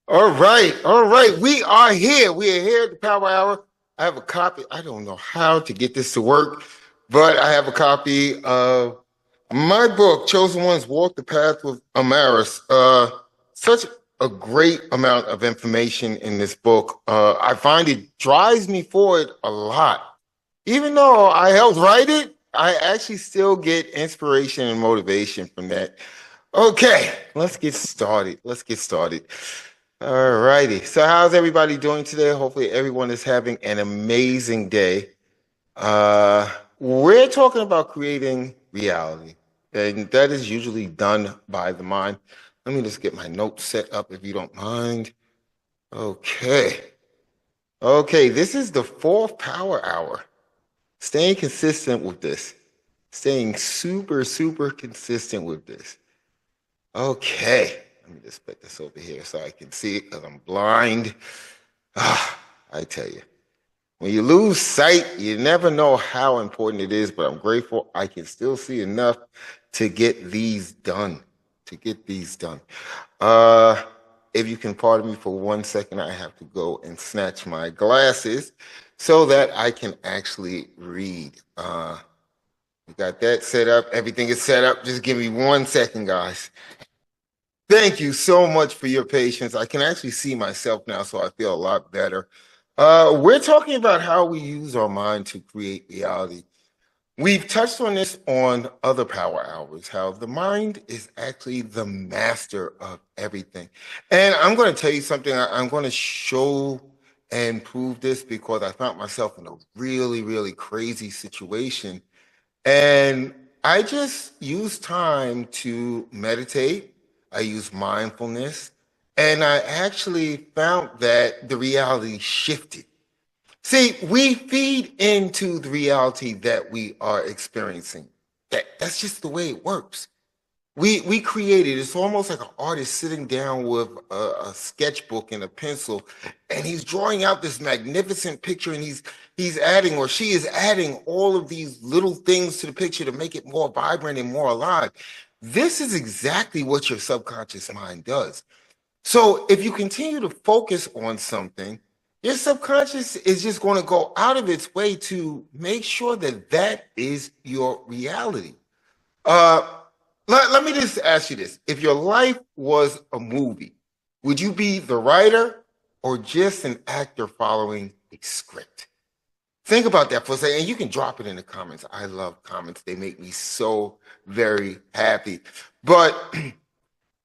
All right, all right. We are here. We are here at the Power Hour. I have a copy. I don't know how to get this to work, but I have a copy of my book, Chosen Ones Walk the Path with Amaris. Such a great amount of information in this book. I find it drives me forward a lot. Even though I helped write it, I actually still get inspiration and motivation from that. Okay, let's get started. Let's get started. All righty. So, how's everybody doing today? Hopefully, everyone is having an amazing day. We're talking about creating reality, and that is usually done by the mind. Let me just get my notes set up if you don't mind. Okay. Okay, this is the fourth power hour. Staying consistent with this, staying super, super consistent with this. Okay, let me just put this over here so I can see it because I'm blind. I tell you, when you lose sight, you never know how important it is, but I'm grateful I can still see enough to get these done. To get these done. Uh, if you can pardon me for 1 second, I have to go and snatch my glasses so that I can actually read. We got that set up. Everything is set up. Just give me 1 second, guys. Thank you so much for your patience. I can actually see myself now, so I feel a lot better. We're talking about how we use our mind to create reality. We've touched on this on other power hours, how the mind is actually the master of everything. And I'm going to tell you something. I'm going to show and prove this because I found myself in a really, really crazy situation. And I just use time to meditate. I use mindfulness. And I actually found that the reality shifted. See, we feed into the reality that we are experiencing. That's just the way it works. We created. It's almost like an artist sitting down with a sketchbook and a pencil, and he's drawing out this magnificent picture, and he's adding, or she is adding, all of these little things to the picture to make it more vibrant and more alive. This is exactly what your subconscious mind does. So if you continue to focus on something, your subconscious is just going to go out of its way to make sure that that is your reality. Uh, let me just ask you this. If your life was a movie, would you be the writer or just an actor following a script? Think about that for a second, and you can drop it in the comments. I love comments. They make me so very happy. But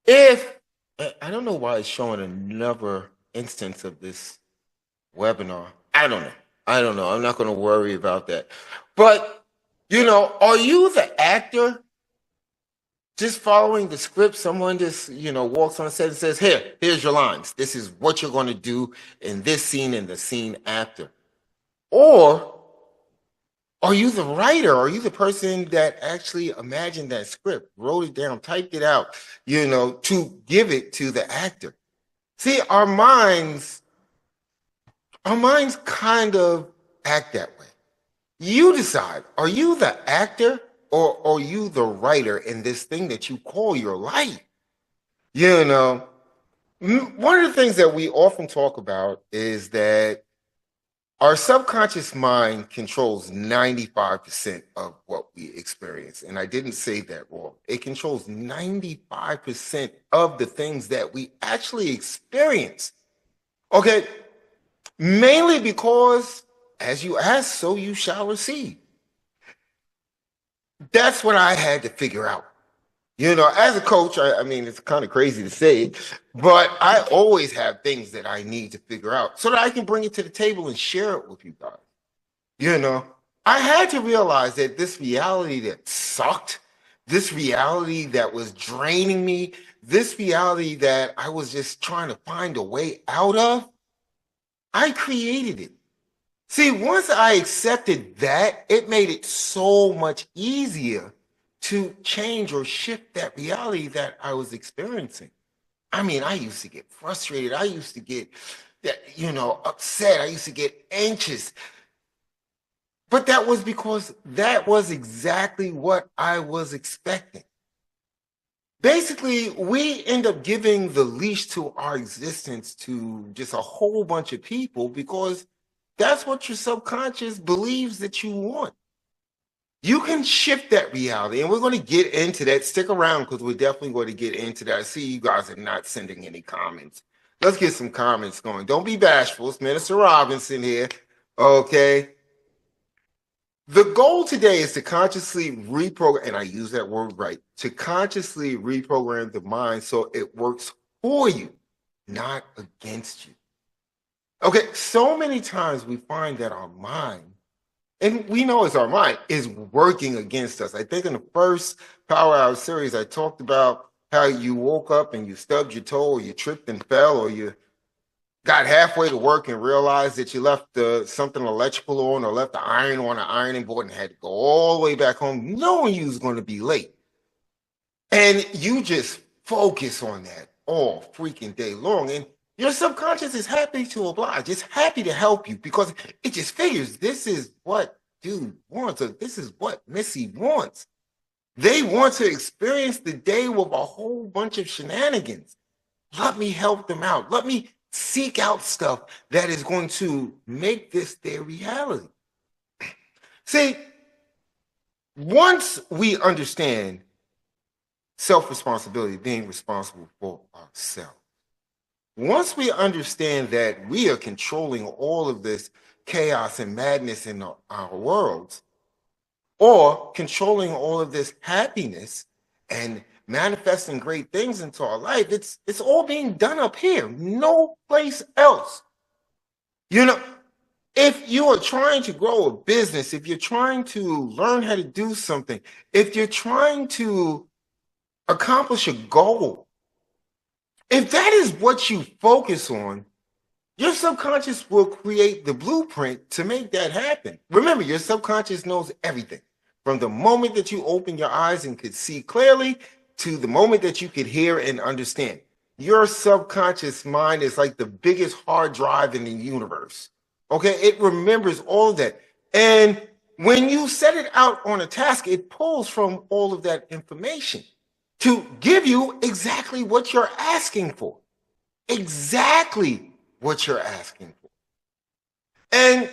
if I don't know why it's showing another instance of this webinar. I don't know. I don't know. I'm not going to worry about that. But, are you the actor just following the script? Someone just, walks on set and says, here's your lines. This is what you're going to do in this scene and the scene after. Or are you the writer? Are you the person that actually imagined that script, wrote it down, typed it out, to give it to the actor? See, our minds kind of act that way. You decide, are you the actor or are you the writer in this thing that you call your life? You know, one of the things that we often talk about is that our subconscious mind controls 95% of what we experience. And I didn't say that wrong. It controls 95% of the things that we actually experience. Okay, mainly because as you ask, so you shall receive. That's what I had to figure out. As a coach, I mean, it's kind of crazy to say, but I always have things that I need to figure out so that I can bring it to the table and share it with you guys. You know, I had to realize that this reality that sucked, this reality that was draining me, this reality that I was just trying to find a way out of, I created it. See, once I accepted that, it made it so much easier to change or shift that reality that I was experiencing. I mean, I used to get frustrated. I used to get upset. I used to get anxious. But that was because that was exactly what I was expecting. basically, we end up giving the leash to our existence to just a whole bunch of people because that's what your subconscious believes that you want. You can shift that reality, and we're going to get into that. Stick around because we're definitely going to get into that. I see you guys are not sending any comments. Let's get some comments going. Don't be bashful. It's Minister Robinson here. Okay. The goal today is to consciously reprogram, and I use that word right, to consciously reprogram the mind so it works for you, not against you. Okay, so many times we find that our mind, and we know it's our mind, is working against us. I think in the first Power Hour series, I talked about how you woke up and you stubbed your toe, or you tripped and fell, or you got halfway to work and realized that you left something electrical on or left the iron on an ironing board and had to go all the way back home knowing you was going to be late. And you just focus on that all freaking day long. And your subconscious is happy to oblige. It's happy to help you because it just figures this is what dude wants, or this is what Missy wants. They want to experience the day with a whole bunch of shenanigans. Let me help them out. Let me seek out stuff that is going to make this their reality. See, once we understand self-responsibility, being responsible for ourselves, once we understand that we are controlling all of this chaos and madness in our worlds, or controlling all of this happiness and manifesting great things into our life, it's all being done up here, no place else. You know, if you are trying to grow a business, if you're trying to learn how to do something, if you're trying to accomplish a goal, if that is what you focus on, your subconscious will create the blueprint to make that happen. Remember, your subconscious knows everything. From the moment that you open your eyes and could see clearly to the moment that you could hear and understand. Your subconscious mind is like the biggest hard drive in the universe. Okay, it remembers all of that. And when you set it out on a task, it pulls from all of that information to give you exactly what you're asking for. Exactly what you're asking for. And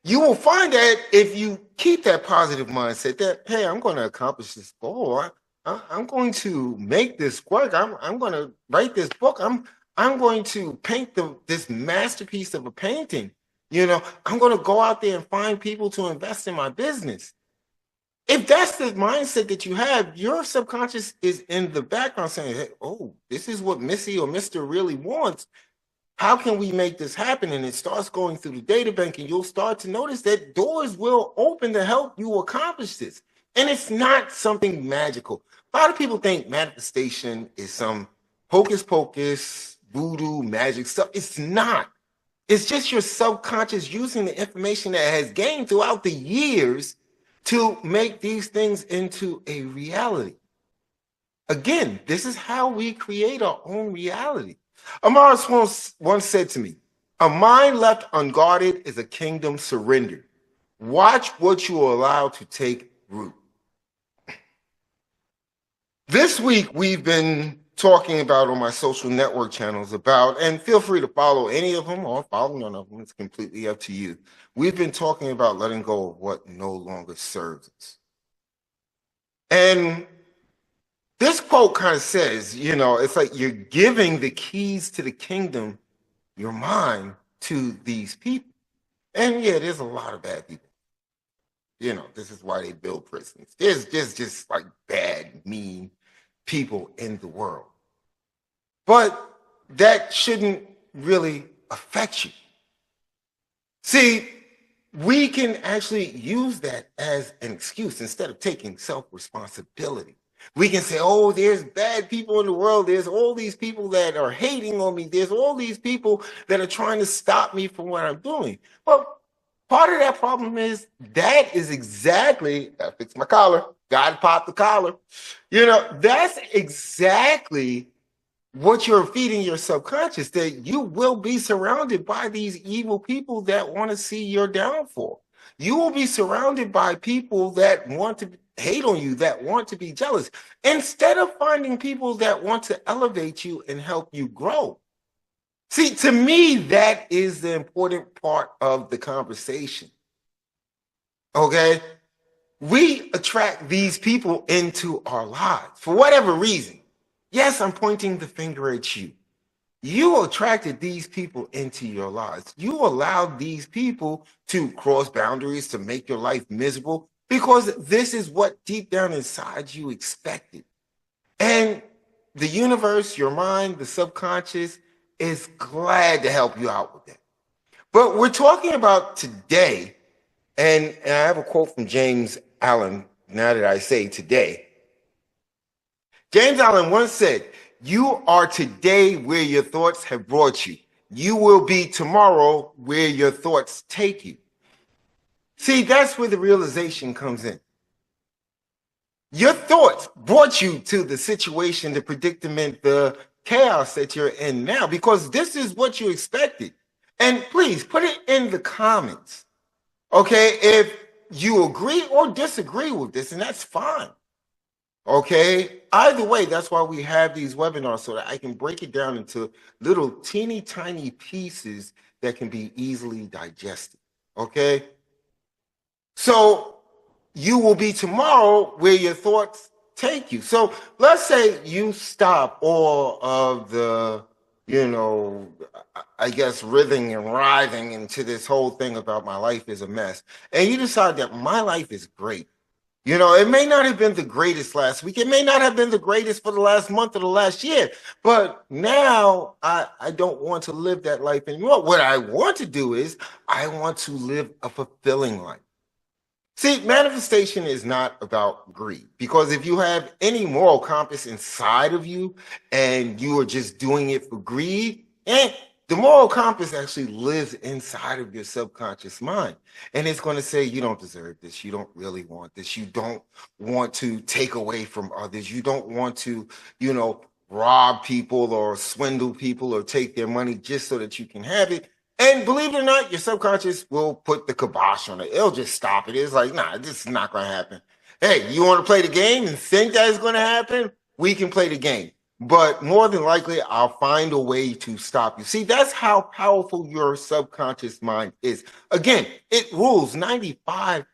you will find that if you keep that positive mindset that, hey, I'm going to accomplish this goal. I'm going to make this work. I'm going to write this book. I'm going to paint this masterpiece of a painting. You know, I'm going to go out there and find people to invest in my business. If that's the mindset that you have, your subconscious is in the background saying, hey, oh, this is what Missy or Mr. really wants. How can we make this happen? And it starts going through the data bank, and you'll start to notice that doors will open to help you accomplish this. And it's not something magical. A lot of people think manifestation is some hocus pocus, voodoo, magic stuff. It's not. It's just your subconscious using the information that has gained throughout the years to make these things into a reality. Again, this is how we create our own reality. Amara once said to me, a mind left unguarded is a kingdom surrendered. Watch what you allow to take root. This week, we've been talking about on my social network channels about, and feel free to follow any of them or follow none of them. It's completely up to you. We've been talking about letting go of what no longer serves us. And this quote kind of says, you know, it's like you're giving the keys to the kingdom, your mind, to these people. And yeah, there's a lot of bad people. You know, this is why they build prisons. There's just like bad, mean people in the world. But that shouldn't really affect you. See, we can actually use that as an excuse instead of taking self-responsibility. We can say, oh, there's bad people in the world. There's all these people that are hating on me. There's all these people that are trying to stop me from what I'm doing. Well, part of that problem is that is exactly, I fixed my collar, gotta pop the collar. You know, that's exactly what you're feeding your subconscious, that you will be surrounded by these evil people that want to see your downfall. You will be surrounded by people that want to hate on you, that want to be jealous, instead of finding people that want to elevate you and help you grow. See, to me, that is the important part of the conversation. Okay? We attract these people into our lives for whatever reason. Yes, I'm pointing the finger at you. You attracted these people into your lives. You allowed these people to cross boundaries, to make your life miserable, because this is what deep down inside you expected. And the universe, your mind, the subconscious is glad to help you out with that. But we're talking about today, and I have a quote from James Allen, now that I say today. James Allen once said, "You are today where your thoughts have brought you. You will be tomorrow where your thoughts take you." See, that's where the realization comes in. Your thoughts brought you to the situation, the predicament, the chaos that you're in now, because this is what you expected. And please put it in the comments, okay, if you agree or disagree with this, and that's fine. Okay, either way, that's why we have these webinars, so that I can break it down into little teeny tiny pieces that can be easily digested. Okay, so you will be tomorrow where your thoughts take you. So let's say you stop all of the, I guess, writhing and writhing into this whole thing about my life is a mess, and you decide that my life is great. It may not have been the greatest last week. It may not have been the greatest for the last month or the last year. But now I don't want to live that life anymore. What I want to do is I want to live a fulfilling life. See, manifestation is not about greed, because if you have any moral compass inside of you and you are just doing it for greed, the moral compass actually lives inside of your subconscious mind. And it's going to say, you don't deserve this. You don't really want this. You don't want to take away from others. You don't want to, rob people or swindle people or take their money just so that you can have it. And believe it or not, your subconscious will put the kibosh on it. It'll just stop it. It's like, nah, this is not going to happen. Hey, you want to play the game and think that is going to happen? We can play the game. But more than likely, I'll find a way to stop you. See, that's how powerful your subconscious mind is. Again, it rules 95%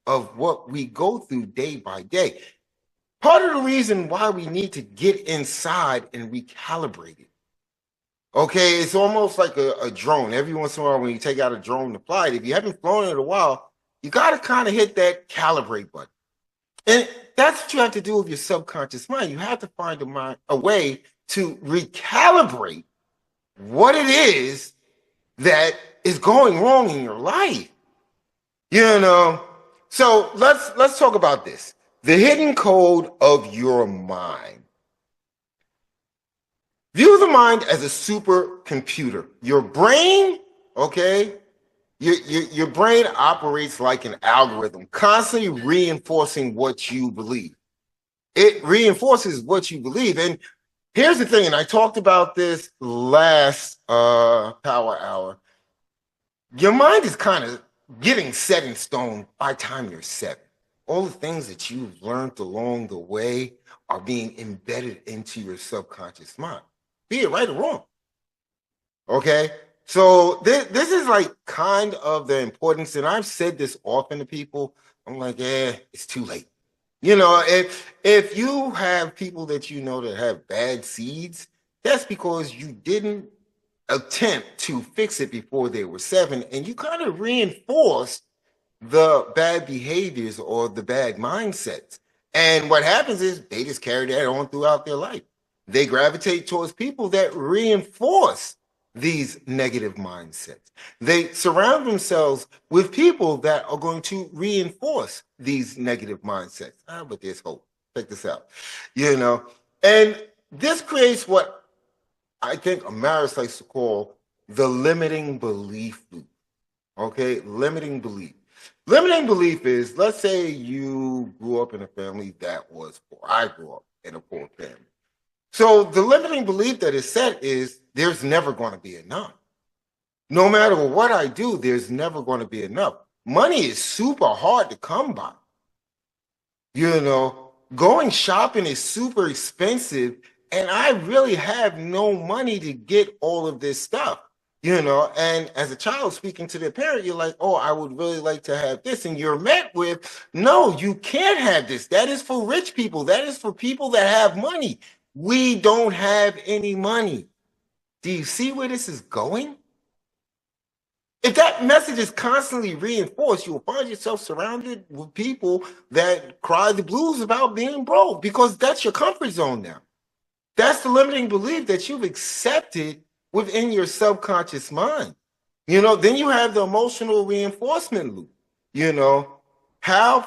of what we go through day by day. Part of the reason why we need to get inside and recalibrate it. Okay, it's almost like a drone. Every once in a while, when you take out a drone to fly it, if you haven't flown it in a while, you got to kind of hit that calibrate button. And that's what you have to do with your subconscious mind. You have to find a way to recalibrate what it is that is going wrong in your life. So let's talk about this. The hidden code of your mind. View the mind as a supercomputer. Your brain, okay, your brain operates like an algorithm, constantly reinforcing what you believe. It reinforces what you believe. And here's the thing, and I talked about this last Power Hour. Your mind is kind of getting set in stone by the time you're 7. All the things that you've learned along the way are being embedded into your subconscious mind, be it right or wrong. Okay? So this is like kind of the importance, and I've said this often to people. I'm like, it's too late. If you have people that that have bad seeds, that's because you didn't attempt to fix it before they were 7, and you kind of reinforced the bad behaviors or the bad mindsets. And what happens is they just carry that on throughout their life. They gravitate towards people that reinforce these negative mindsets. They surround themselves with people that are going to reinforce these negative mindsets. But there's hope. Check this out. And this creates what I think Amaris likes to call the limiting belief loop. Okay, limiting belief. Limiting belief is, let's say you grew up in a family that was poor. I grew up in a poor family. So the limiting belief that is set is there's never going to be enough. No matter what I do, there's never going to be enough. Money is super hard to come by. Going shopping is super expensive, and I really have no money to get all of this stuff. And as a child speaking to their parent, you're like, oh, I would really like to have this. And you're met with, no, you can't have this. That is for rich people. That is for people that have money. We don't have any money. Do you see where this is going? If that message is constantly reinforced, you'll find yourself surrounded with people that cry the blues about being broke because that's your comfort zone now. That's the limiting belief that you've accepted within your subconscious mind. Then you have the emotional reinforcement loop. How,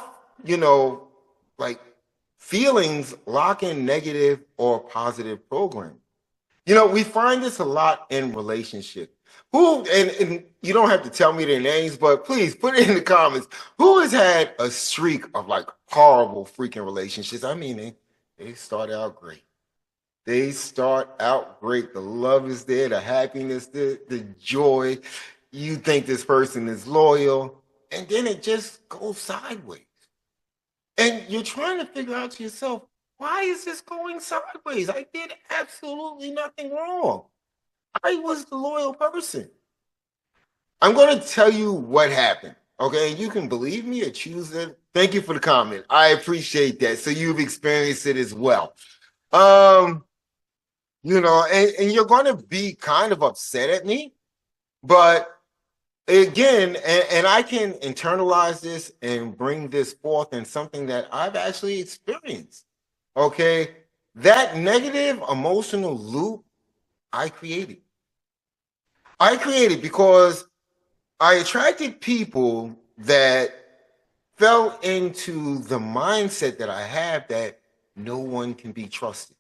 like feelings lock in negative or positive programming. We find this a lot in relationships. And you don't have to tell me their names, but please put it in the comments. Who has had a streak of like horrible freaking relationships? I mean, they start out great. They start out great. The love is there, the happiness, the joy. You think this person is loyal, and then it just goes sideways. And you're trying to figure out to yourself, why is this going sideways? I did absolutely nothing wrong. I was the loyal person. I'm going to tell you what happened. Okay, you can believe me or choose it. Thank you for the comment. I appreciate that. So you've experienced it as well. And you're going to be kind of upset at me, but again, and I can internalize this and bring this forth in something that I've actually experienced. Okay, that negative emotional loop I created. Because I attracted people that fell into the mindset that I have that no one can be trusted.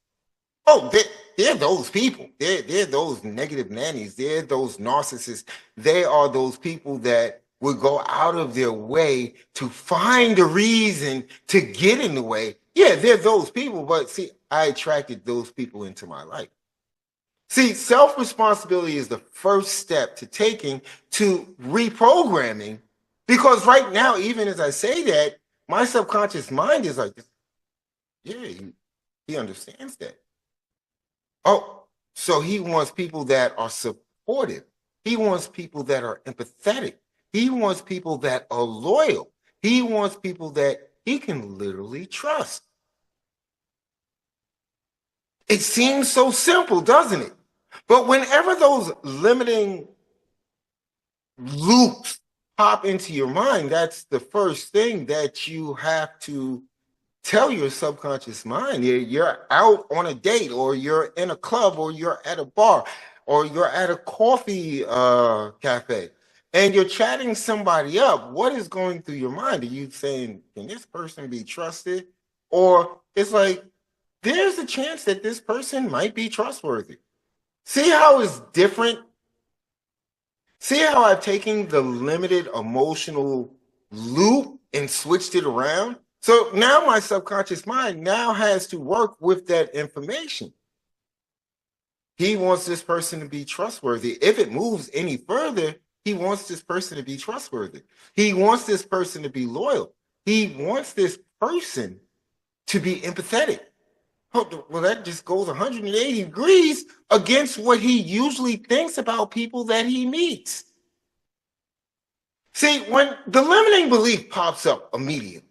Oh, they're those people. They're those negative nannies. They're those narcissists. They are those people that would go out of their way to find a reason to get in the way. Yeah, they're those people. But see, I attracted those people into my life. See, self-responsibility is the first step to taking to reprogramming, because right now, even as I say that, my subconscious mind is like, yeah, he understands that. Oh, so he wants people that are supportive. He wants people that are empathetic. He wants people that are loyal. He wants people that he can literally trust. It seems so simple, doesn't it? But whenever those limiting loops pop into your mind, that's the first thing that you have to tell your subconscious mind. You're out on a date, or you're in a club, or you're at a bar, or you're at a coffee cafe, and you're chatting somebody up. What is going through your mind? Are you saying, can this person be trusted? Or it's like, there's a chance that this person might be trustworthy. See how it's different? See how I've taken the limited emotional loop and switched it around? So now my subconscious mind now has to work with that information. He wants this person to be trustworthy. If it moves any further, he wants this person to be trustworthy. He wants this person to be loyal. He wants this person to be empathetic. Well, that just goes 180 degrees against what he usually thinks about people that he meets. See, when the limiting belief pops up immediately,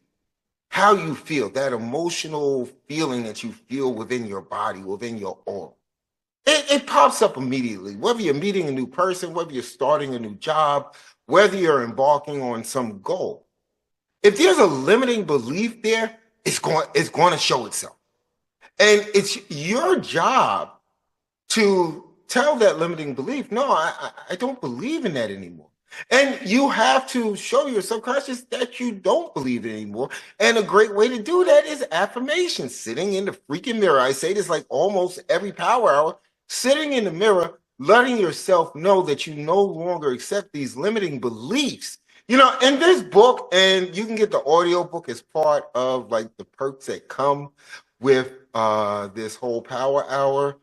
how you feel, that emotional feeling that you feel within your body, within your aura, it pops up immediately. Whether you're meeting a new person, whether you're starting a new job, whether you're embarking on some goal. If there's a limiting belief there, it's going to show itself. And it's your job to tell that limiting belief, no, I don't believe in that anymore. And you have to show your subconscious that you don't believe it anymore. And a great way to do that is affirmation, sitting in the freaking mirror. I say this like almost every power hour, sitting in the mirror, letting yourself know that you no longer accept these limiting beliefs. In this book, and you can get the audio book as part of like the perks that come with this whole power hour.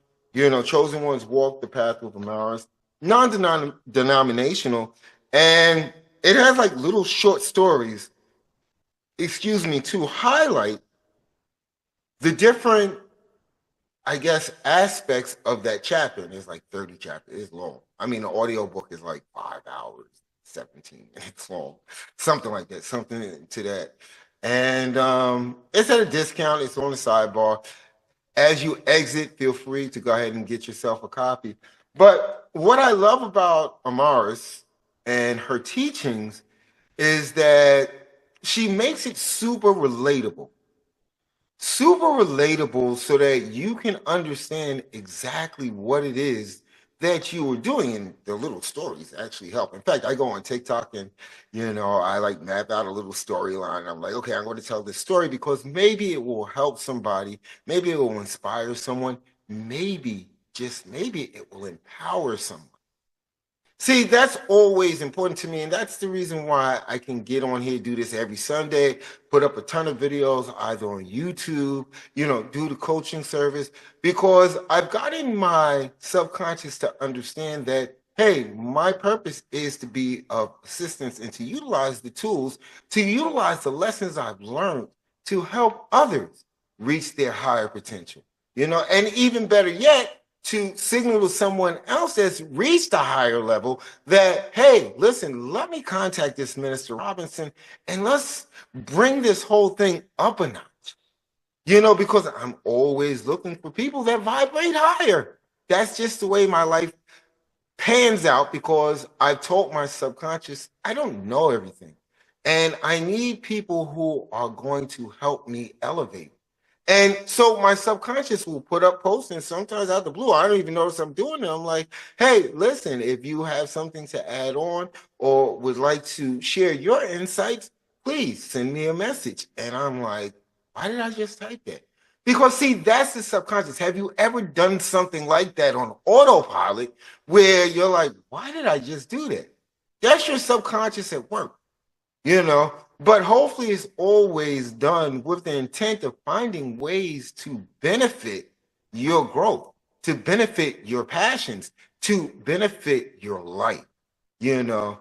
Chosen Ones Walk the Path with Amaris, non-denominational, and it has like little short stories, to highlight the different, I guess, aspects of that chapter, and it's like 30 chapters. It's long. I mean, the audio book is like 5 hours, 17 minutes long, something like that, something to that. And it's at a discount. It's on the sidebar. As you exit, feel free to go ahead and get yourself a copy. But what I love about Amaris and her teachings is that she makes it super relatable so that you can understand exactly what it is that you were doing. And the little stories actually help. In fact, I go on TikTok and, I like map out a little storyline. I'm like, okay, I'm going to tell this story because maybe it will help somebody. Maybe it will inspire someone. Maybe, just maybe it will empower someone. See, that's always important to me, and that's the reason why I can get on here, do this every Sunday, put up a ton of videos either on YouTube, do the coaching service, because I've gotten my subconscious to understand that, hey, my purpose is to be of assistance and to utilize the tools, to utilize the lessons I've learned to help others reach their higher potential, and even better yet, to signal to someone else that's reached a higher level that, hey, listen, let me contact this Minister Robinson and let's bring this whole thing up a notch. Because I'm always looking for people that vibrate higher. That's just the way my life pans out because I've told my subconscious I don't know everything. And I need people who are going to help me elevate. And so my subconscious will put up posts, and sometimes out the blue, I don't even notice I'm doing it. I'm like, hey, listen, if you have something to add on or would like to share your insights, please send me a message. And I'm like, why did I just type that? Because see, that's the subconscious. Have you ever done something like that on autopilot where you're like, why did I just do that? That's your subconscious at work, but hopefully it's always done with the intent of finding ways to benefit your growth, to benefit your passions, to benefit your life, you know.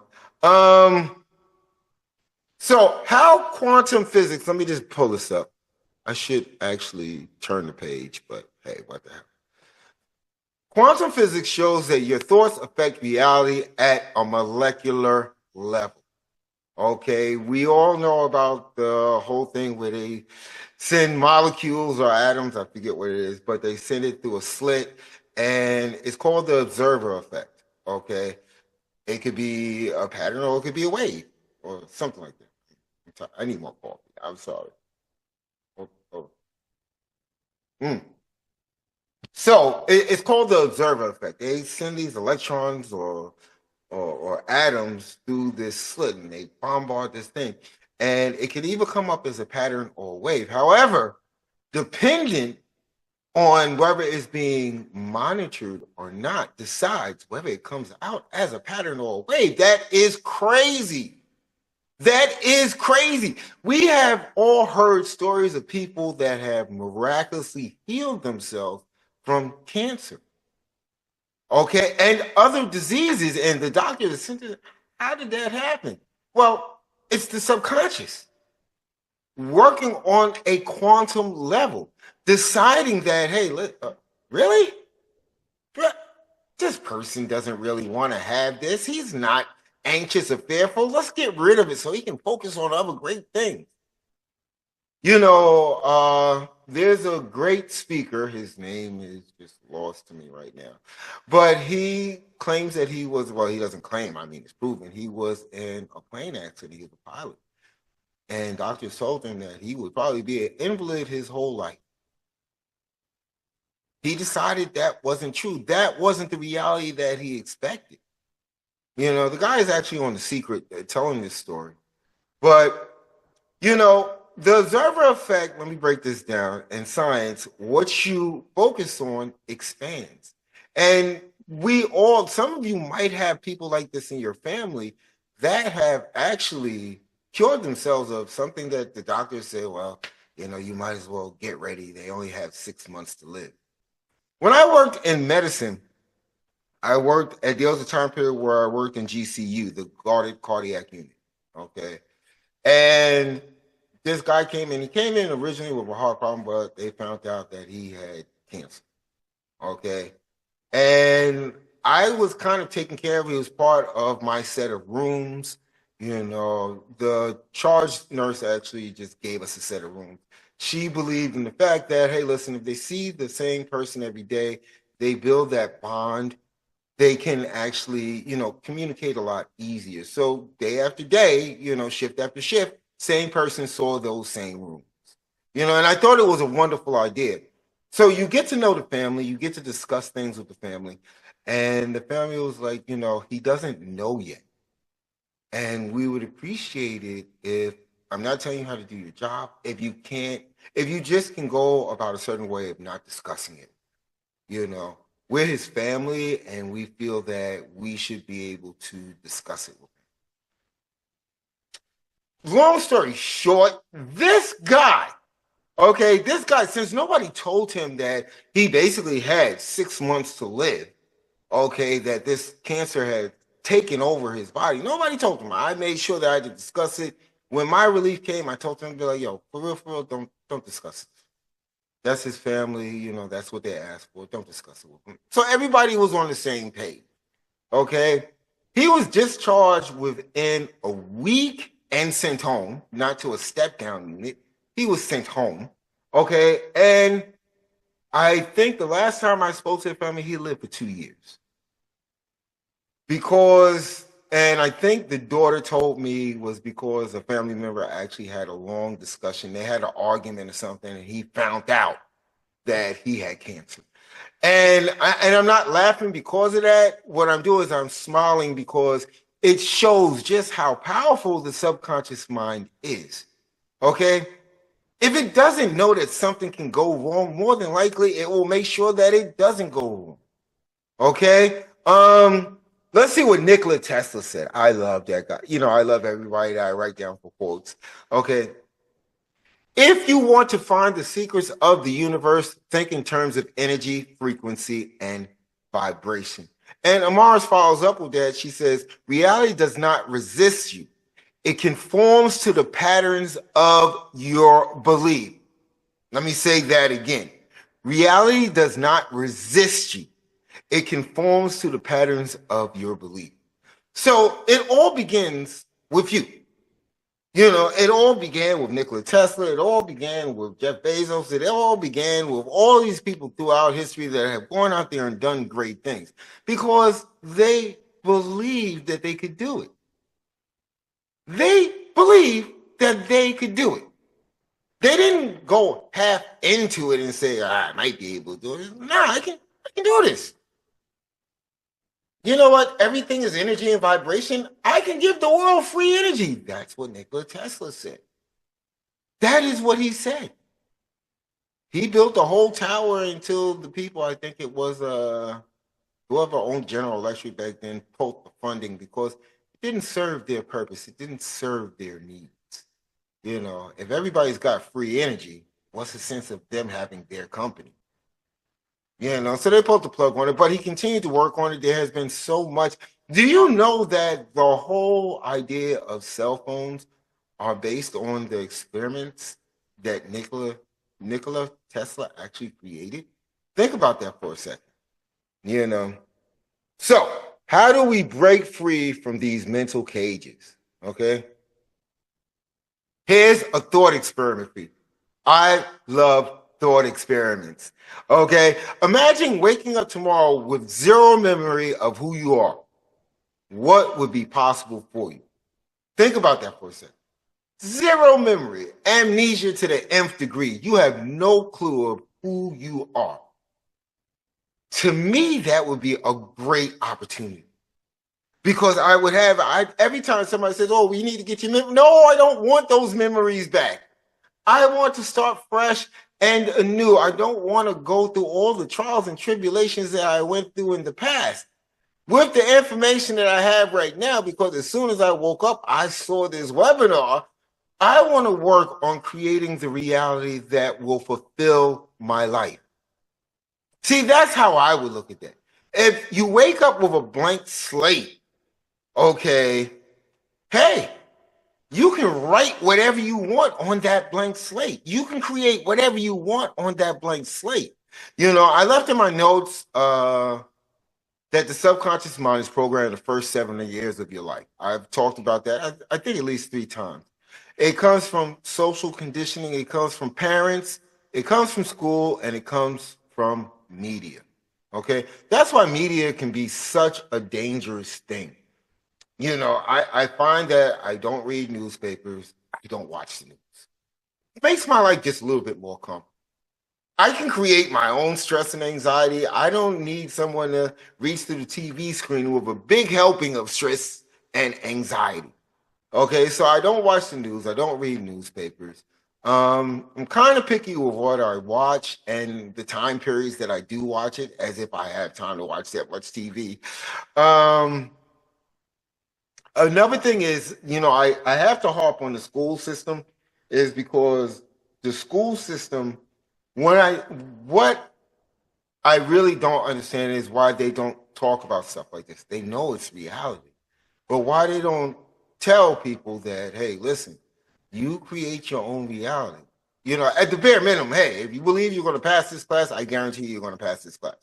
So how quantum physics, let me just pull this up. I should actually turn the page, but hey, what the hell. Quantum physics shows that your thoughts affect reality at a molecular level. Okay, we all know about the whole thing where they send molecules or atoms, I forget what it is, but they send it through a slit, and it's called the observer effect. Okay, it could be a pattern or it could be a wave or something like that. I need more coffee. I'm sorry. Oh, oh. Mm. So it's called the observer effect. They send these electrons or atoms through this slit and they bombard this thing. And it can either come up as a pattern or a wave. However, dependent on whether it's being monitored or not, decides whether it comes out as a pattern or a wave. That is crazy. That is crazy. We have all heard stories of people that have miraculously healed themselves from cancer. Okay, and other diseases, and the doctor is saying, how did that happen? Well, it's the subconscious working on a quantum level, deciding that, hey, really? This person doesn't really want to have this. He's not anxious or fearful. Let's get rid of it so he can focus on other great things. There's a great speaker. His name is just lost to me right now. But he claims that he was, well, he doesn't claim, I mean, it's proven. He was in a plane accident. He was a pilot. And doctors told him that he would probably be an invalid his whole life. He decided that wasn't true. That wasn't the reality that he expected. The guy is actually on The Secret telling this story. But, the observer effect, let me break this down. In science, what you focus on expands. And some of you might have people like this in your family that have actually cured themselves of something that the doctors say, well, you might as well get ready. They only have 6 months to live. When I worked in medicine, there was a time period where I worked in GCU, the guarded cardiac unit. Okay. And this guy came in. He came in originally with a heart problem, but they found out that he had cancer. Okay. And I was kind of taking care of it. It was part of my set of rooms. The charge nurse actually just gave us a set of rooms. She believed in the fact that, hey, listen, if they see the same person every day, they build that bond. They can actually, communicate a lot easier. So day after day, shift after shift, same person saw those same rooms. And I thought it was a wonderful idea. So you get to know the family, you get to discuss things with the family, and the family was like, he doesn't know yet. And we would appreciate it if, I'm not telling you how to do your job, if you just can go about a certain way of not discussing it. We're his family, and we feel that we should be able to discuss it with him. Long story short, this guy, since nobody told him that he basically had 6 months to live, that this cancer had taken over his body, nobody told him. I made sure that I had to discuss it. When my relief came, I told him to be like, yo, for real, don't discuss it. That's his family, that's what they asked for. Don't discuss it with him. So everybody was on the same page. Okay. He was discharged within a week and sent home, not to a step down unit. He was sent home. Okay. And I think the last time I spoke to the family, he lived for 2 years. And I think the daughter told me was because a family member actually had a long discussion. They had an argument or something, and he found out that he had cancer. And I'm not laughing because of that. What I'm doing is I'm smiling because it shows just how powerful the subconscious mind is. Okay? If it doesn't know that something can go wrong, more than likely it will make sure that it doesn't go wrong. Okay? Let's see what Nikola Tesla said. I love that guy. I love everybody that I write down for quotes. Okay. If you want to find the secrets of the universe, think in terms of energy, frequency, and vibration. And Amaris follows up with that. She says, reality does not resist you. It conforms to the patterns of your belief. Let me say that again. Reality does not resist you. It conforms to the patterns of your belief. So it all begins with you. It all began with Nikola Tesla. It all began with Jeff Bezos. It all began with all these people throughout history that have gone out there and done great things because they believed that they could do it. They believed that they could do it. They didn't go half into it and say, I might be able to do it. Nah, I can do this. You know what? Everything is energy and vibration. I can give the world free energy. That's what Nikola Tesla said. That is what he said. He built the whole tower until the people, I think it was whoever owned General Electric back then, pulled the funding because it didn't serve their purpose. It didn't serve their needs. If everybody's got free energy, what's the sense of them having their company? So they pulled the plug on it, but he continued to work on it. There has been so much. Do you know that the whole idea of cell phones are based on the experiments that Nikola Tesla actually created? Think about that for a second. So how do we break free from these mental cages? Okay. Here's a thought experiment for you. I love thought experiments. Okay. Imagine waking up tomorrow with zero memory of who you are. What would be possible for you? Think about that for a second. Zero memory, amnesia to the nth degree. You have no clue of who you are. To me, that would be a great opportunity. Because I would have, every time somebody says, oh, we need to get your memory. No, I don't want those memories back. I want to start fresh and anew. I don't want to go through all the trials and tribulations that I went through in the past. With the information that I have right now, because as soon as I woke up, I saw this webinar. I want to work on creating the reality that will fulfill my life. See, that's how I would look at that. If you wake up with a blank slate, okay, hey, You can write whatever you want on that blank slate. You can create whatever you want on that blank slate. I left in my notes that the subconscious mind is programmed the first 7 years of your life. I've talked about that, I think, at least 3 times. It comes from social conditioning, it comes from parents, it comes from school, and it comes from media. Okay? That's why media can be such a dangerous thing. I find that I don't read newspapers, I don't watch the news. It makes my life just a little bit more comfortable. I can create my own stress and anxiety. I don't need someone to reach through the TV screen with a big helping of stress and anxiety. Okay, so I don't watch the news. I don't read newspapers. I'm kind of picky with what I watch and the time periods that I do watch it, as if I have time to watch that much TV. Um, Another thing is, I have to harp on the school system, is because the school system, what I really don't understand is why they don't talk about stuff like this. They know it's reality, but why they don't tell people that, hey, listen, you create your own reality. At the bare minimum, hey, if you believe you're going to pass this class, I guarantee you're going to pass this class.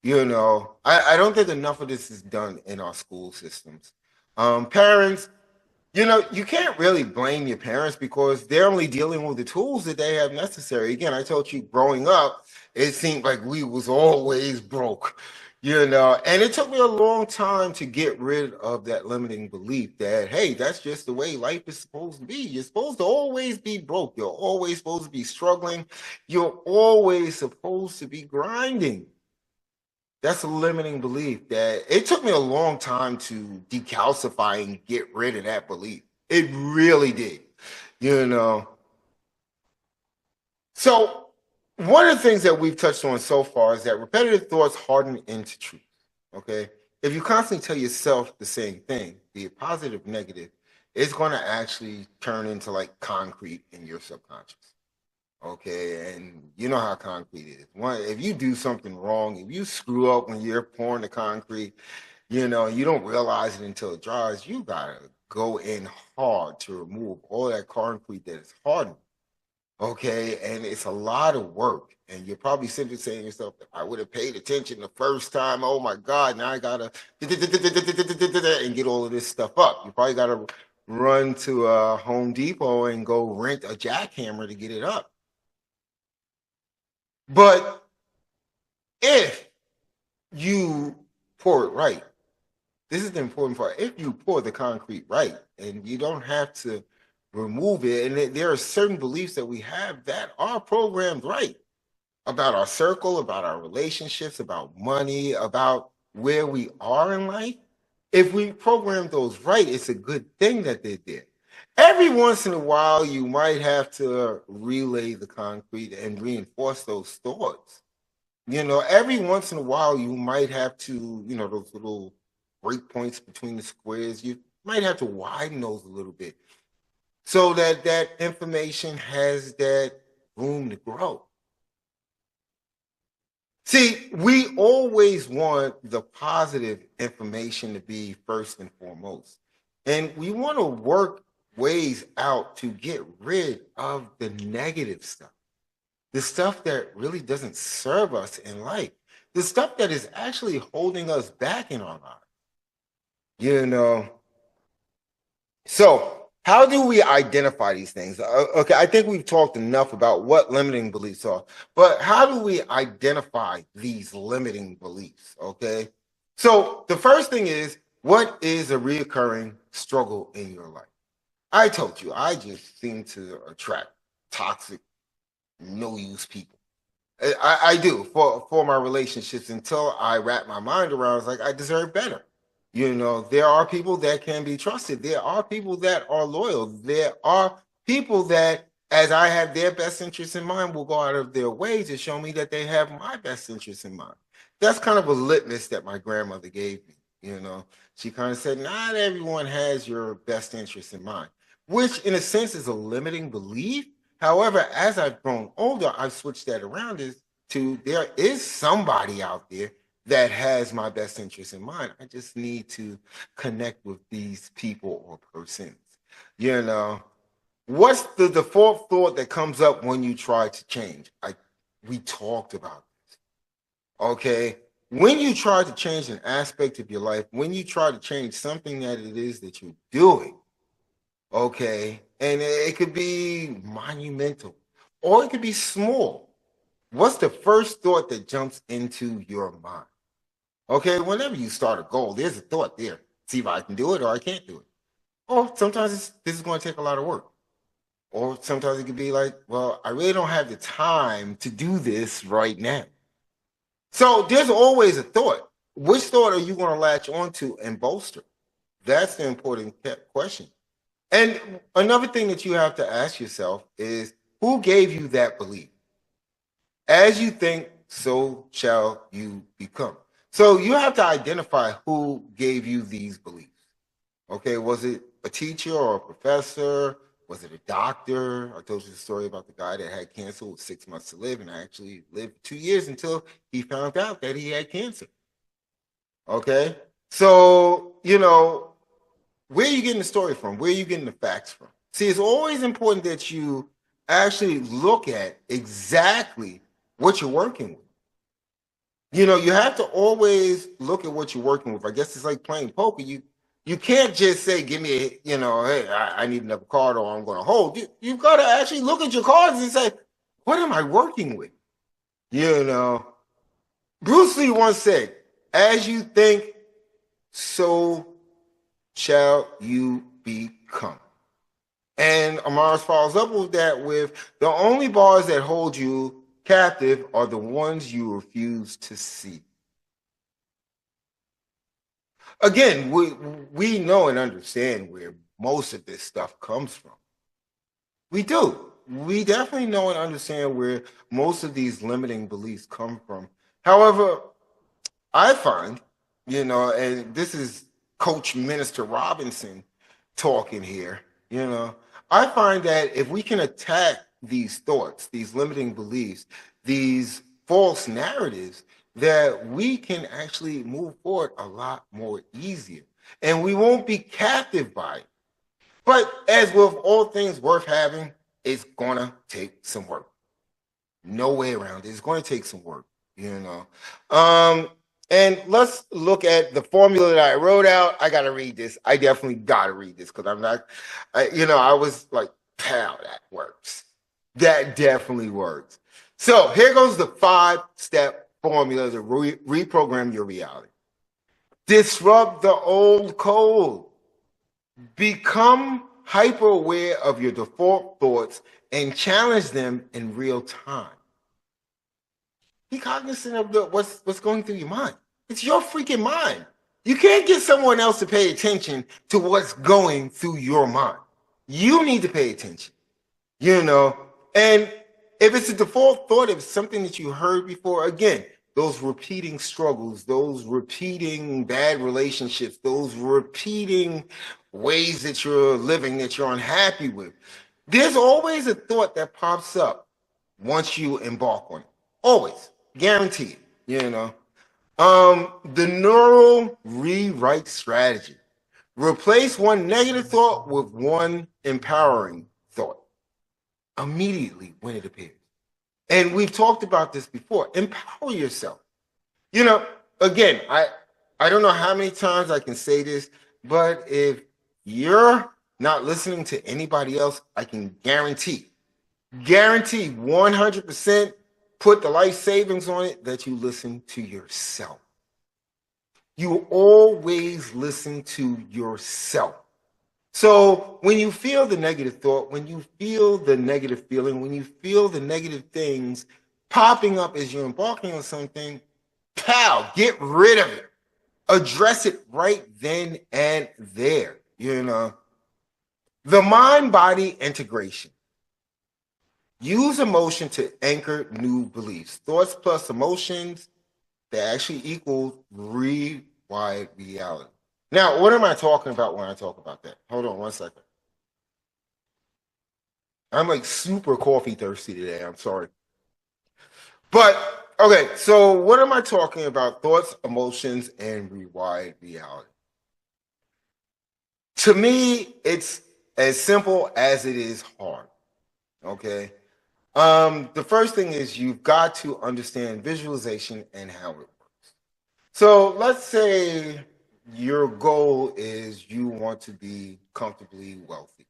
I don't think enough of this is done in our school systems. Parents, you can't really blame your parents because they're only dealing with the tools that they have necessary. Again, I told you growing up, it seemed like we was always broke, and it took me a long time to get rid of that limiting belief that, hey, that's just the way life is supposed to be. You're supposed to always be broke. You're always supposed to be struggling. You're always supposed to be grinding. That's a limiting belief that it took me a long time to decalcify and get rid of that belief. It really did, you know. So, one of the things that we've touched on so far is that repetitive thoughts harden into truth. Okay. If you constantly tell yourself the same thing, be it positive, negative, it's going to actually turn into like concrete in your subconscious. Okay, and you know how concrete is. If you do something wrong, if you screw up when you're pouring the concrete, you don't realize it until it dries. You gotta go in hard to remove all that concrete that is hardened. Okay, and it's a lot of work. And you're probably simply saying to yourself, if I would have paid attention the first time, oh my God, now I gotta and get all of this stuff up. You probably gotta run to Home Depot and go rent a jackhammer to get it up. But if you pour it right, this is the important part. If you pour the concrete right, and you don't have to remove it, and there are certain beliefs that we have that are programmed right about our circle, about our relationships, about money, about where we are in life. If we program those right, it's a good thing that they're there. Every once in a while, you might have to relay the concrete and reinforce those thoughts. Every once in a while, you might have to, those little break points between the squares, you might have to widen those a little bit so that that information has that room to grow. See, we always want the positive information to be first and foremost. And we want to work ways out to get rid of the negative stuff, the stuff that really doesn't serve us in life, the stuff that is actually holding us back in our lives. You know, so how do we identify these things? Okay, I think we've talked enough about what limiting beliefs are, but how do we identify these limiting beliefs? Okay, so the first thing is, what is a reoccurring struggle in your life? I told you, I just seem to attract toxic, no use people. I do for my relationships until I wrap my mind around. It's like I deserve better. There are people that can be trusted. There are people that are loyal. There are people that, as I have their best interests in mind, will go out of their way to show me that they have my best interests in mind. That's kind of a litmus that my grandmother gave me. She kind of said, not everyone has your best interests in mind, which in a sense is a limiting belief. However, as I've grown older, I've switched that around to there is somebody out there that has my best interest in mind. I just need to connect with these people or persons. You know, what's the default thought that comes up when you try to change? We talked about this. Okay. When you try to change an aspect of your life, when you try to change something that it is that you're doing, okay, and it could be monumental or it could be small. What's the first thought that jumps into your mind? Okay, whenever you start a goal, there's a thought there. See if I can do it or I can't do it. Or sometimes this is going to take a lot of work. Or sometimes it could be like, well, I really don't have the time to do this right now. So there's always a thought. Which thought are you going to latch onto and bolster? That's the important question. And another thing that you have to ask yourself is, who gave you that belief? As you think, so shall you become. So you have to identify who gave you these beliefs. Okay, was it a teacher or a professor? Was it a doctor? I told you the story about the guy that had cancer with 6 months to live, and I actually lived 2 years until he found out that he had cancer. Okay, so, where are you getting the story from? Where are you getting the facts from? See, it's always important that you actually look at exactly what you're working with. You have to always look at what you're working with. I guess it's like playing poker. You can't just say, give me, hey, I need another card or I'm going to hold. You've got to actually look at your cards and say, what am I working with? Bruce Lee once said, as you think, so shall you become. And Amaris follows up with that with, the only bars that hold you captive are the ones you refuse to see. Again, we know and understand where most of this stuff comes from. We do. We definitely know and understand where most of these limiting beliefs come from. However, I find, and this is Coach Minister Robinson talking here, I find that if we can attack these thoughts, these limiting beliefs, these false narratives, that we can actually move forward a lot more easier. And we won't be captive by it. But as with all things worth having, it's going to take some work. No way around it. It's going to take some work, And let's look at the formula that I wrote out. I got to read this. I definitely got to read this because I'm not, I was like, pal, that works. That definitely works. So here goes the 5-step formula to reprogram your reality. Disrupt the old code. Become hyper aware of your default thoughts and challenge them in real time. Be cognizant of what's going through your mind. It's your freaking mind. You can't get someone else to pay attention to what's going through your mind. You need to pay attention, And if it's a default thought, if it's something that you heard before, again, those repeating struggles, those repeating bad relationships, those repeating ways that you're living that you're unhappy with, there's always a thought that pops up once you embark on it. Always. Guaranteed, The neural rewrite strategy. Replace one negative thought with one empowering thought immediately when it appears. And we've talked about this before. Empower yourself. Again, I don't know how many times I can say this, but if you're not listening to anybody else, I can guarantee 100%, put the life savings on it, that you listen to yourself. You always listen to yourself. So when you feel the negative thought, when you feel the negative feeling, when you feel the negative things popping up as you're embarking on something, pal, get rid of it. Address it right then and there, The mind-body integration. Use emotion to anchor new beliefs. Thoughts plus emotions, they actually equal rewired reality. Now, what am I talking about when I talk about that? Hold on one second. I'm like super coffee thirsty today. I'm sorry. But, okay, so what am I talking about? Thoughts, emotions, and rewired reality. To me, it's as simple as it is hard. Okay. The first thing is you've got to understand visualization and how it works. So let's say your goal is you want to be comfortably wealthy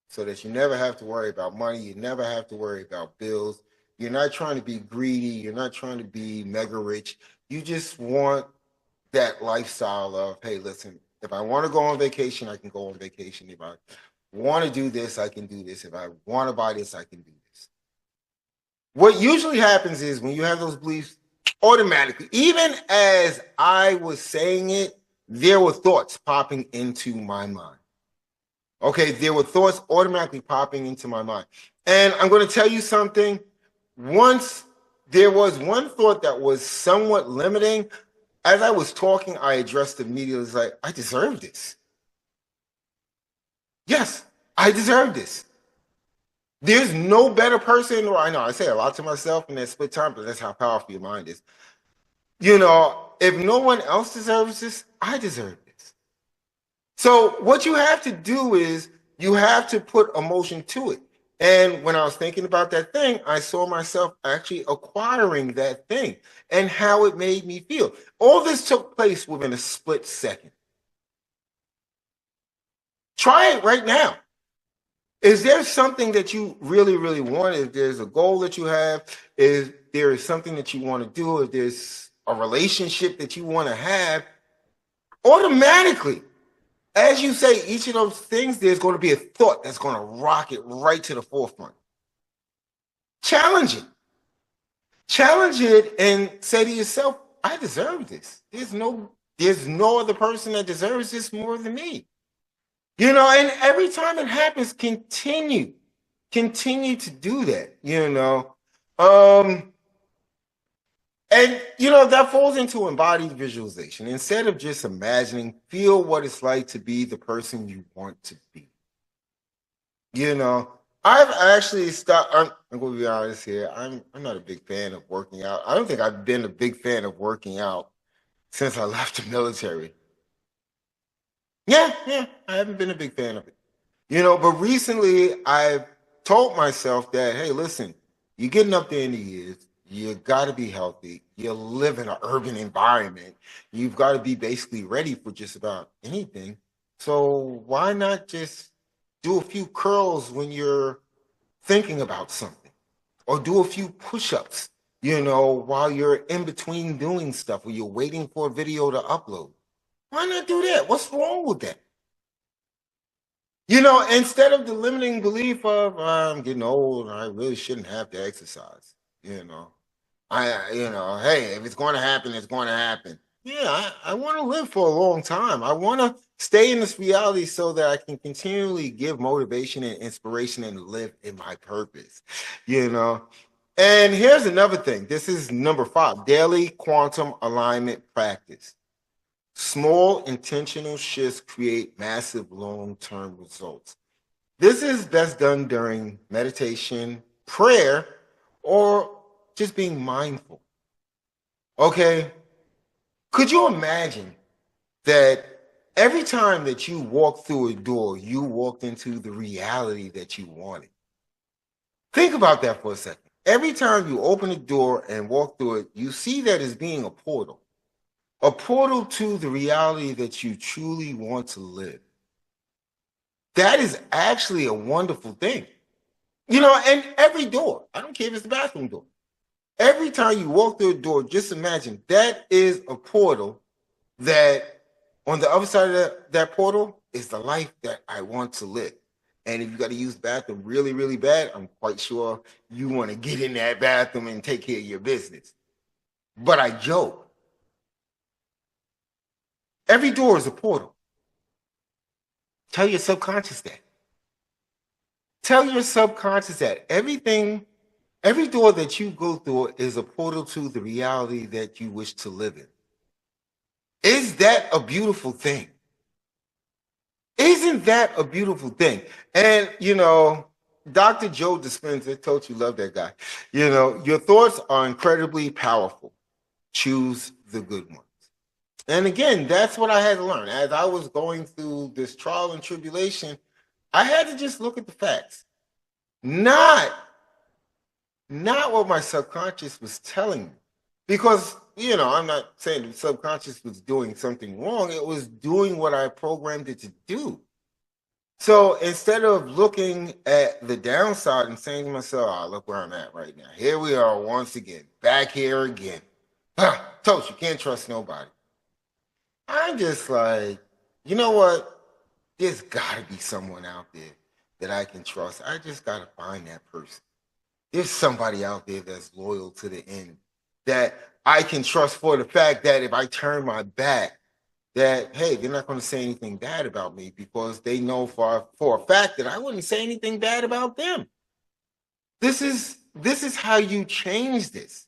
so that you never have to worry about money, you never have to worry about bills. You're not trying to be greedy, you're not trying to be mega rich. You just want that lifestyle of, hey, listen, if I want to go on vacation, I can go on vacation. If I want to do this, I can do this. If I want to buy this, I can do this. What usually happens is when you have those beliefs, automatically, even as I was saying it, there were thoughts popping into my mind. Okay, there were thoughts automatically popping into my mind. And I'm going to tell you something. Once there was one thought that was somewhat limiting, as I was talking, I addressed immediately, it's like, I deserve this. Yes, I deserve this. There's no better person, or I know I say a lot to myself in that split time, but that's how powerful your mind is. If no one else deserves this, I deserve this. So what you have to do is you have to put emotion to it. And when I was thinking about that thing, I saw myself actually acquiring that thing and how it made me feel. All this took place within a split second. Try it right now. Is there something that you really, really want? If there's a goal that you have, if there is something that you want to do, if there's a relationship that you want to have, automatically, as you say each of those things, there's going to be a thought that's going to rock it right to the forefront. Challenge it. Challenge it and say to yourself, I deserve this. There's no other person that deserves this more than me. And every time it happens, continue to do that, that falls into embodied visualization. Instead of just imagining, feel what it's like to be the person you want to be. I've actually stopped. I'm going to be honest here. I'm not a big fan of working out. I don't think I've been a big fan of working out since I left the military. Yeah, I haven't been a big fan of it. But recently I've told myself that, hey, listen, you're getting up there in the years. You got to be healthy. You live in an urban environment. You've got to be basically ready for just about anything. So why not just do a few curls when you're thinking about something, or do a few push-ups, while you're in between doing stuff, or you're waiting for a video to upload. Why not do that? What's wrong with that? Instead of the limiting belief of I'm getting old and I really shouldn't have to exercise, hey, if it's going to happen, it's going to happen. Yeah, I want to live for a long time. I want to stay in this reality so that I can continually give motivation and inspiration and live in my purpose, And here's another thing. This is number 5, daily quantum alignment practice. Small intentional shifts create massive long-term results. This is best done during meditation, prayer, or just being mindful. Okay? Could you imagine that every time that you walked through a door, you walked into the reality that you wanted? Think about that for a second. Every time you open a door and walk through it, you see that as being a portal to the reality that you truly want to live. That is actually a wonderful thing. And every door, I don't care if it's the bathroom door, every time you walk through a door, just imagine that is a portal that on the other side of that portal is the life that I want to live. And if you got to use the bathroom really, really bad, I'm quite sure you want to get in that bathroom and take care of your business. But I joke. Every door is a portal. Tell your subconscious that. Tell your subconscious that every door that you go through is a portal to the reality that you wish to live in. Is that a beautiful thing? Isn't that a beautiful thing? And, Dr. Joe Dispenza, told you love that guy. Your thoughts are incredibly powerful. Choose the good ones. And again, that's what I had to learn. As I was going through this trial and tribulation, I had to just look at the facts, not what my subconscious was telling me. Because, I'm not saying the subconscious was doing something wrong. It was doing what I programmed it to do. So instead of looking at the downside and saying to myself, look where I'm at right now. Here we are once again, back here again. Toast, you can't trust nobody. I'm just like, you know what? There's got to be someone out there that I can trust. I just got to find that person. There's somebody out there that's loyal to the end that I can trust for the fact that if I turn my back, that, hey, they're not going to say anything bad about me because they know for a fact that I wouldn't say anything bad about them. This is how you change this.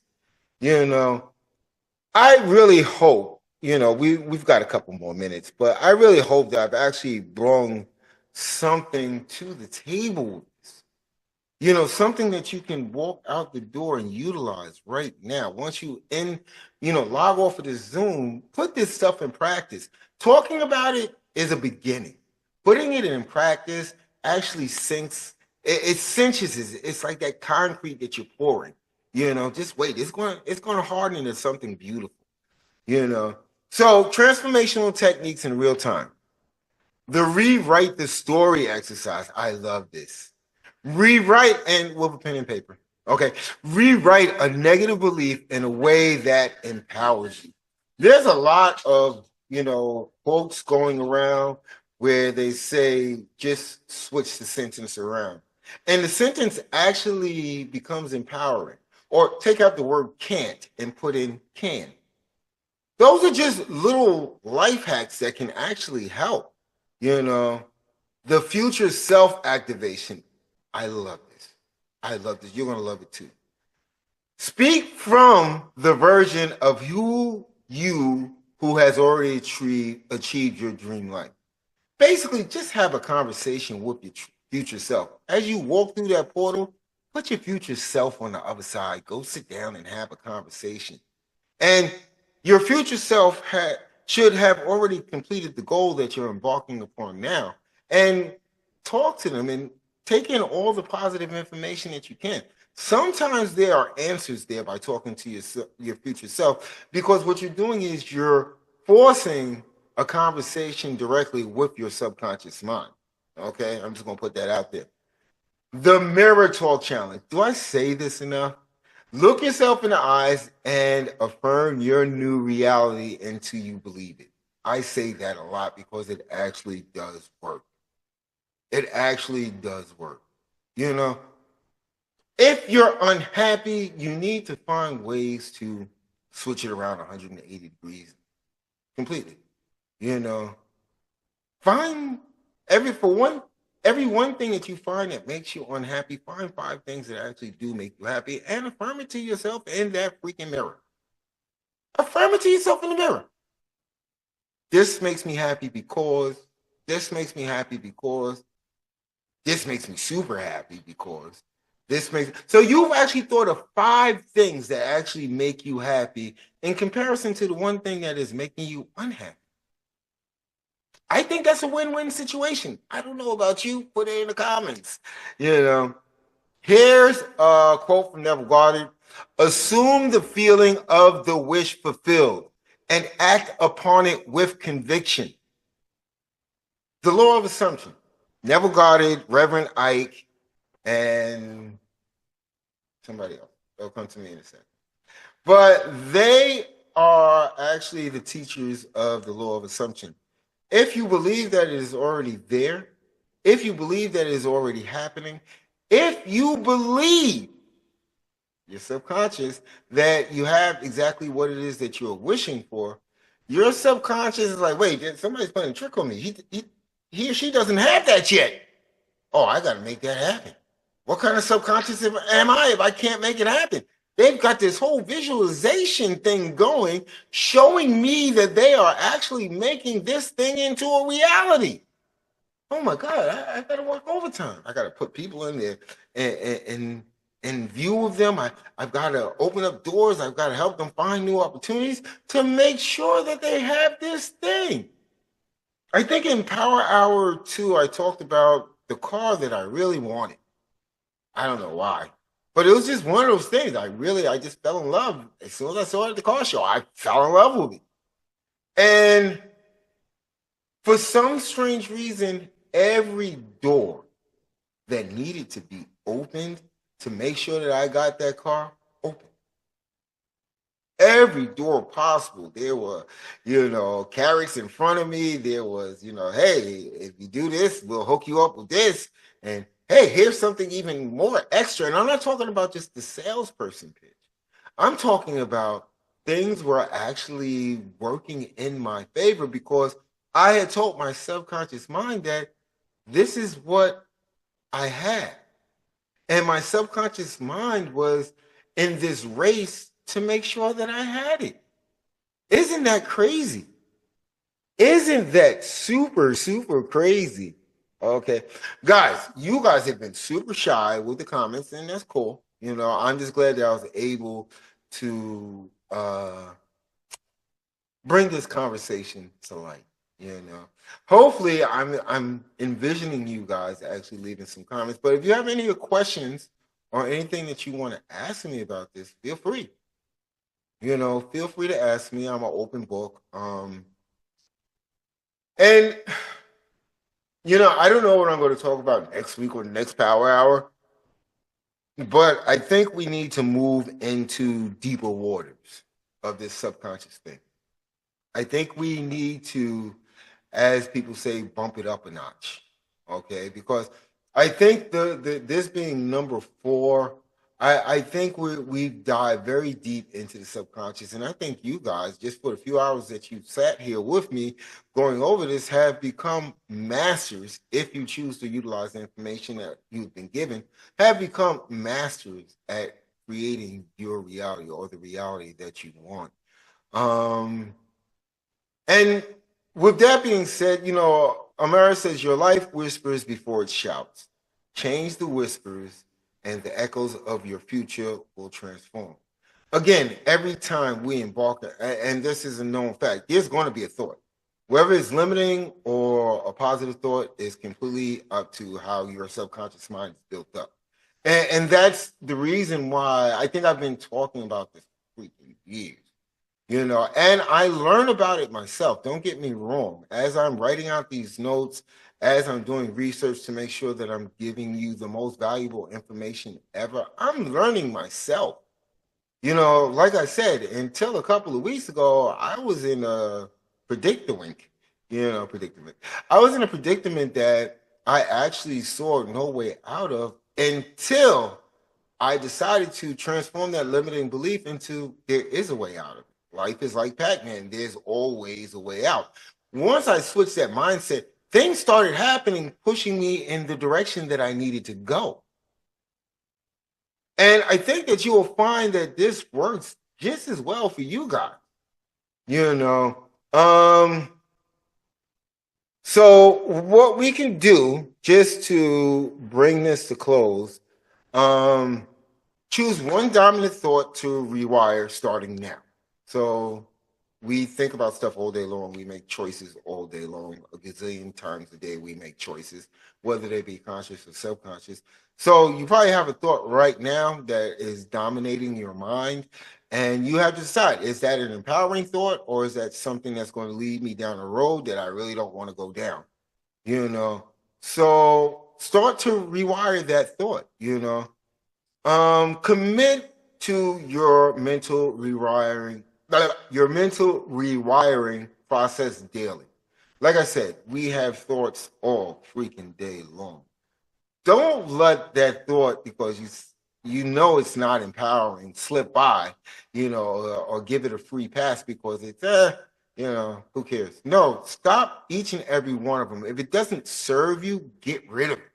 I really hope, we've got a couple more minutes, but I really hope that I've actually brought something to the table. Something that you can walk out the door and utilize right now. Once you log off of this Zoom, put this stuff in practice. Talking about it is a beginning. Putting it in practice actually sinks, it cinches it. It's like that concrete that you're pouring. Just wait. It's going to harden into something beautiful. So transformational techniques in real time. The rewrite the story exercise. I love this. Rewrite, and with a pen and paper. Okay. Rewrite a negative belief in a way that empowers you. There's a lot of, quotes going around where they say, just switch the sentence around. And the sentence actually becomes empowering. Or take out the word can't and put in can. Those are just little life hacks that can actually help. The future self-activation. I love this. I love this. You're going to love it too. Speak from the version of who has already achieved your dream life. Basically, just have a conversation with your future self. As you walk through that portal, put your future self on the other side. Go sit down and have a conversation. And your future self should have already completed the goal that you're embarking upon now. And talk to them and take in all the positive information that you can. Sometimes there are answers there by talking to your future self, because what you're doing is you're forcing a conversation directly with your subconscious mind. Okay, I'm just going to put that out there. The mirror talk challenge. Do I say this enough? Look yourself in the eyes and affirm your new reality until you believe it. I say that a lot because it actually does work. It actually does work. If you're unhappy, you need to find ways to switch it around 180 degrees completely. Find every one thing that you find that makes you unhappy, find 5 things that actually do make you happy and affirm it to yourself in that freaking mirror. Affirm it to yourself in the mirror. This makes me happy because, this makes me happy because, this makes me super happy because, so you've actually thought of 5 things that actually make you happy in comparison to the one thing that is making you unhappy. I think that's a win-win situation. I don't know about you. Put it in the comments. Here's a quote from Neville Goddard. Assume the feeling of the wish fulfilled and act upon it with conviction. The law of assumption. Neville Goddard, Reverend Ike, and somebody else. They'll come to me in a second. But they are actually the teachers of the law of assumption. If you believe that it is already there, if you believe that it is already happening, if you believe your subconscious that you have exactly what it is that you're wishing for, your subconscious is like, wait, somebody's playing a trick on me. He or she doesn't have that yet. Oh, I got to make that happen. What kind of subconscious am I if I can't make it happen? They've got this whole visualization thing going, showing me that they are actually making this thing into a reality. Oh my God, I got to work overtime. I got to put people in there and in view of them. I've got to open up doors. I've got to help them find new opportunities to make sure that they have this thing. I think in Power Hour 2, I talked about the car that I really wanted. I don't know why. But it was just one of those things. I just fell in love. As soon as I saw it at the car show, I fell in love with it. And for some strange reason, every door that needed to be opened to make sure that I got that car open. Every door possible. There were, carrots in front of me. There was, hey, if you do this, we'll hook you up with this. And hey, here's something even more extra. And I'm not talking about just the salesperson pitch. I'm talking about things were actually working in my favor because I had told my subconscious mind that this is what I had. And my subconscious mind was in this race to make sure that I had it. Isn't that crazy? Isn't that super, super crazy? Okay. Guys, you guys have been super shy with the comments, and that's cool. I'm just glad that I was able to bring this conversation to light. Hopefully I'm envisioning you guys actually leaving some comments. But if you have any questions or anything that you want to ask me about this, feel free. Feel free to ask me. I'm an open book. And I don't know what I'm going to talk about next week or the next power hour, but I think we need to move into deeper waters of this subconscious thing. I think we need to, as people say, bump it up a notch. Okay, because I think this being number 4, I think we've dived very deep into the subconscious, and I think you guys, just for the few hours that you sat here with me going over this, have become masters. If you choose to utilize the information that you've been given, have become masters at creating your reality or the reality that you want. And with that being said, Amara says, your life whispers before it shouts. Change the whispers, and the echoes of your future will transform. Again, every time we embark, and this is a known fact, there's going to be a thought. Whether it's limiting or a positive thought is completely up to how your subconscious mind is built up. And that's the reason why I think I've been talking about this for years. And I learn about it myself. Don't get me wrong. As I'm writing out these notes, as I'm doing research to make sure that I'm giving you the most valuable information ever, I'm learning myself. Like I said, until a couple of weeks ago, I was in a predicament. I was in a predicament that I actually saw no way out of until I decided to transform that limiting belief into there is a way out of it. Life is like Pac-Man. There's always a way out. Once I switched that mindset, things started happening, pushing me in the direction that I needed to go. And I think that you will find that this works just as well for you guys. So what we can do, just to bring this to close, choose one dominant thought to rewire starting now. So we think about stuff all day long. We make choices all day long. A gazillion times a day we make choices, whether they be conscious or subconscious. So you probably have a thought right now that is dominating your mind. And you have to decide, is that an empowering thought, or is that something that's going to lead me down a road that I really don't want to go down? So start to rewire that thought, commit to your mental rewiring process daily. Like I said, we have thoughts all freaking day long. Don't let that thought, because you know it's not empowering, slip by, or give it a free pass because it's who cares? No, stop each and every one of them. If it doesn't serve you, get rid of it.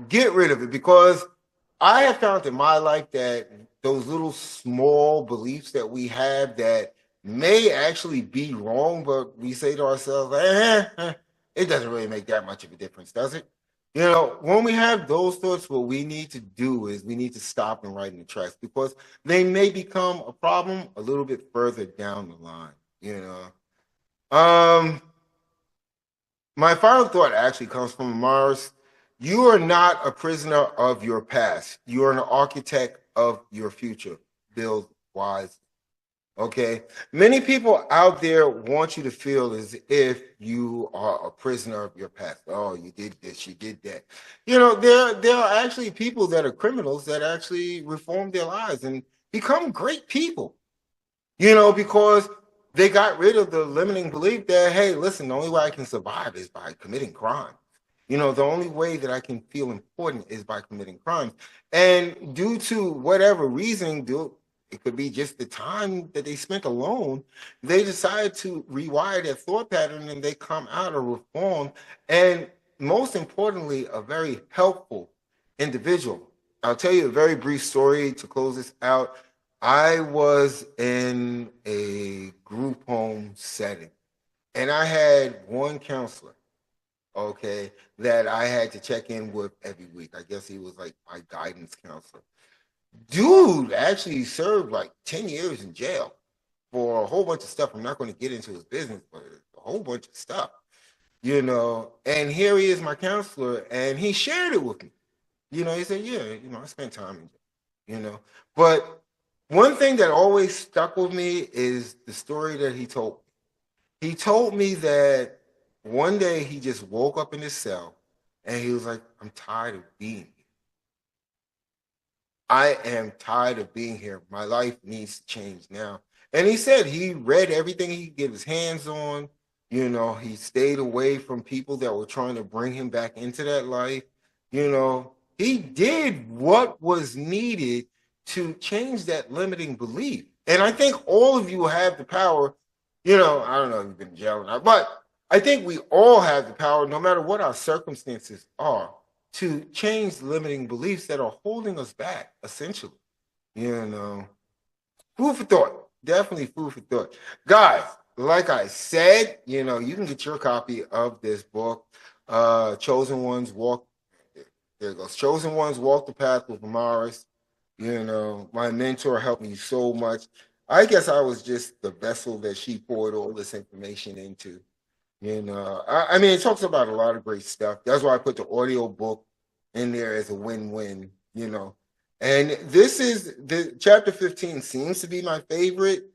Get rid of it, because I have found in my life that those little small beliefs that we have that may actually be wrong, but we say to ourselves, it doesn't really make that much of a difference, does it? When we have those thoughts, what we need to do is we need to stop and write in the tracks, because they may become a problem a little bit further down the line, My final thought actually comes from Mars. You are not a prisoner of your past. You are an architect of your future. Build wise. Okay. Many people out there want you to feel as if you are a prisoner of your past. Oh, you did this, you did that. There are actually people that are criminals that actually reform their lives and become great people. Because they got rid of the limiting belief that, hey, listen, the only way I can survive is by committing crime. The only way that I can feel important is by committing crimes. And due to whatever reasoning, it could be just the time that they spent alone, they decide to rewire their thought pattern and they come out of reform. And most importantly, a very helpful individual. I'll tell you a very brief story to close this out. I was in a group home setting and I had one counselor, okay, that I had to check in with every week. I guess he was like my guidance counselor. Dude actually served like 10 years in jail for a whole bunch of stuff. I'm not going to get into his business, but a whole bunch of stuff, And here he is, my counselor, and he shared it with me. He said, yeah, I spent time in jail, But one thing that always stuck with me is the story that he told me. He told me that one day he just woke up in his cell and he was like, I'm tired of being here. I am tired of being here. My life needs to change now. And he said he read everything he could get his hands on. He stayed away from people that were trying to bring him back into that life. He did what was needed to change that limiting belief. And I think all of you have the power. I don't know if you've been in jail or not, but I think we all have the power, no matter what our circumstances are, to change limiting beliefs that are holding us back, essentially. Food for thought. Definitely food for thought. Guys, like I said, you can get your copy of this book, Chosen Ones Walk. There it goes. Chosen Ones Walk the Path with Amaris. My mentor helped me so much. I guess I was just the vessel that she poured all this information into. I mean, it talks about a lot of great stuff. That's why I put the audio book in there as a win-win, And this is the chapter 15 seems to be my favorite,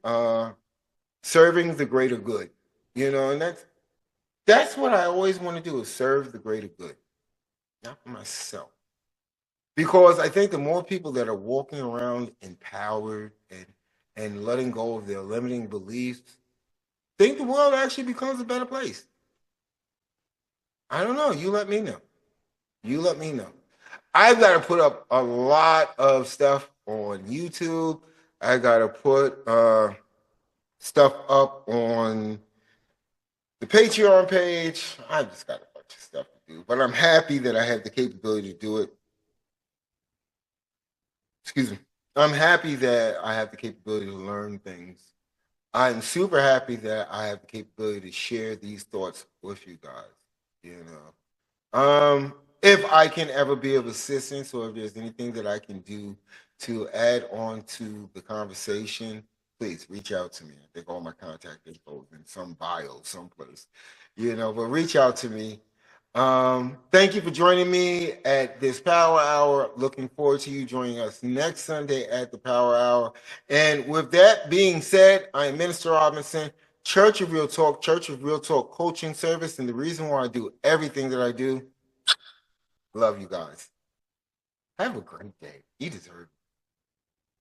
serving the greater good, and that's what I always want to do, is serve the greater good, not for myself. Because I think the more people that are walking around empowered and letting go of their limiting beliefs, I think the world actually becomes a better place. I don't know. You let me know. You let me know. I've got to put up a lot of stuff on YouTube. I got to put stuff up on the Patreon page. I just got a bunch of stuff to do, but I'm happy that I have the capability to do it. Excuse me. I'm happy that I have the capability to learn things. I'm super happy that I have the capability to share these thoughts with you guys. If I can ever be of assistance, or if there's anything that I can do to add on to the conversation, please reach out to me. I think all my contact info is in some bio someplace, but reach out to me. Thank you for joining me at this Power Hour. Looking forward to you joining us next Sunday at the Power Hour. And with that being said, I am Minister Robinson, Church of Real Talk coaching service. And the reason why I do everything that I do, love you guys. Have a great day. You deserve it.